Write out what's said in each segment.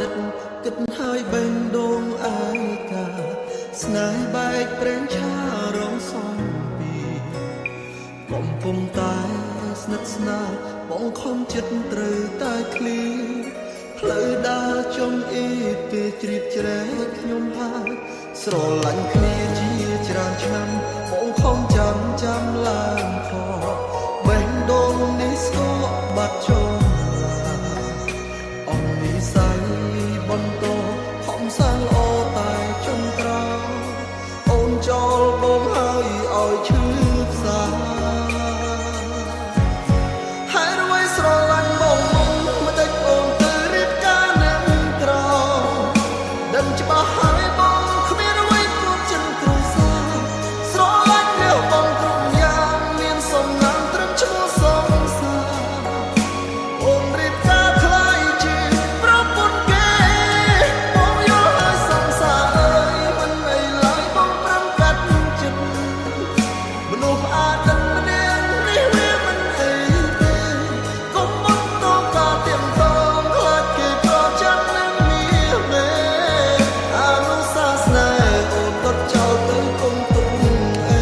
ดิตគិតហើយបេងដូងអាយកាស្នេហ៍បែកប្រេងឆារងសំពីកំពុងតែស្និទ្ធស្នាលបងខំចិត្តត្រូវតែឃ្លីផ្លូវដើរចំអ៊ីពេលជ្រៀតជ្រែកខ្ញុំហើយស្រឡាញ់គ្នាជាច្រើនឆ្នាំបងខំចាំឡើងខបេះដូងនេះស្គរបាត់ចុងអង្គនិស័យបន្តខំសាងល្អតែចុងក្រោយអូនចោលបងហើយឲ្យឈឺផ្សាហើយរយស្រឡាញ់បងមិនដេចអូនទៅរៀបការនឹងក្រដឹងច្បាស់ហើយបងគ្មានអ្វីគួរចិនគ្រួសារស្រឡាញ់លះបងគ្រប់យ៉ាងមានសំណាងត្រឹមឈ្មោះសងសាអូនរៀបការខ្លាយជាប្រពន្ធគេបងយល់ហើយសងសាអើយមិនអីឡើយបងប្រំកាត់ចិត្តមនុស្សអាទិត្យម្នាក់នេះវាមិនអីទេកុំមកតកាទៀមតងខ្លាចគេប្រចាំនឹងមានមេអនុសាសនាអូនក៏ចោលទៅកុំទុកអី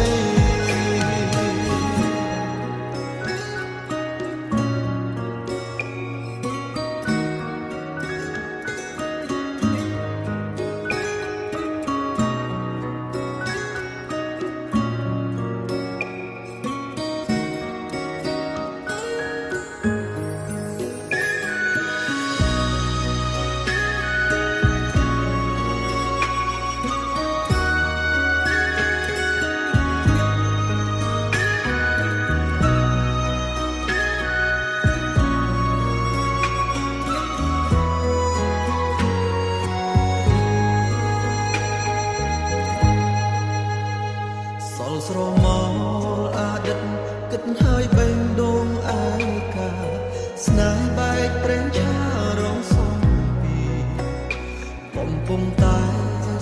សល់ស្រមោលអតីតគិតហើយបេងដូងអាយកាស្នេហ៍បែកប្រេងឆារងសំពីកំពុងតែ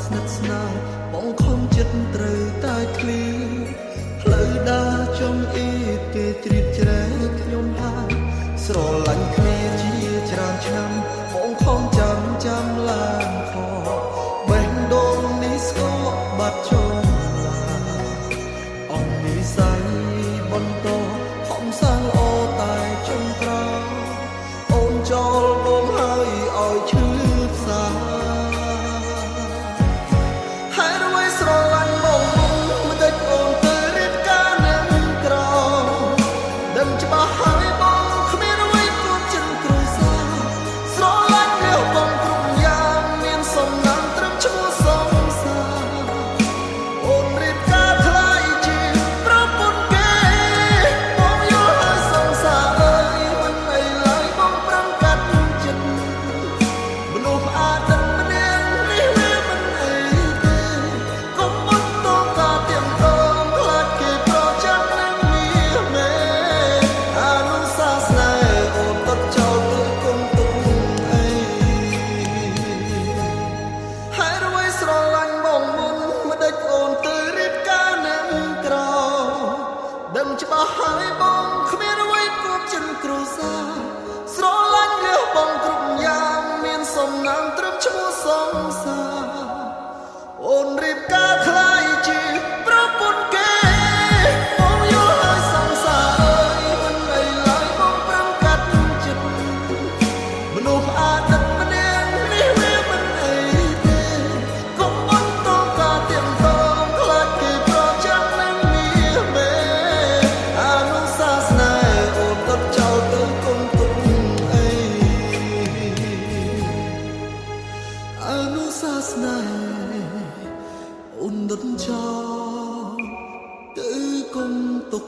ស្និទ្ធស្នាលបងខំចិត្តត្រូវតែឃ្លីផ្លូវដើរចំអ៊ីពេលជ្រៀតជ្រែកខ្ញុំហើយស្រឡាញ់គ្នាជាច្រើនឆ្នាំបងខំចាំឡើងខបេះដូងនេះស្គរបាត់ចុងអង្គនិស័យបន្តខំសាងល្អតែចុងក្រោយអូនចោលបងហើយឲ្យឈឺផ្សាហើយរយស្រឡាញ់បងមិនដេចអូនទៅរៀបការនឹងក្រដឹងច្បាស់ហើយបងគ្មានអ្វីគួរចិនគ្រួសារស្រឡាញ់លះបងគ្រប់យ៉ាងមានសំណាងត្រឹមឈ្មោះសងសាអូនរៀបការខ្លាយជាប្រពន្ធគេបងយល់ហើយសងសាអើយមិនអីឡើយបងប្រំកាត់ចិត្តមនុស្សអាទិត្យម្នាក់នេះវាមិនអីទេកុំមកតកាទៀមតងខ្លាចគេប្រចាំនឹងមានមេអនុសាសនាអូនក៏ចោលទៅកុំទុកអីហើយរយស្រឡាញ់បងមិនដេចអូនទៅរៀបការនឹងក្រដឹងច្បាស់ហើយបងគ្មានអ្វីគួរចិនគ្រួសារស្រឡាញ់លះបងគ្រប់យ៉ាងមានសំណាងត្រឹមឈ្មោះសងសាអូនរៀបការខ្លាយជាប្រពន្ធគេបងយល់ហើយសងសាអើយមិនអីឡើយបងប្រំកាត់ចិត្តមនុស្សអាទិត្យម្នាក់នេះវាមិនអីទេកុំមកតកាទៀមតងខ្លាចគេប្រចាំនឹងមានមេអនុសាសនាអូនក៏ចោលទៅកុំទុកអីអនុសាសនាអូនដុតចោលទៅកុំទុក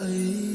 អី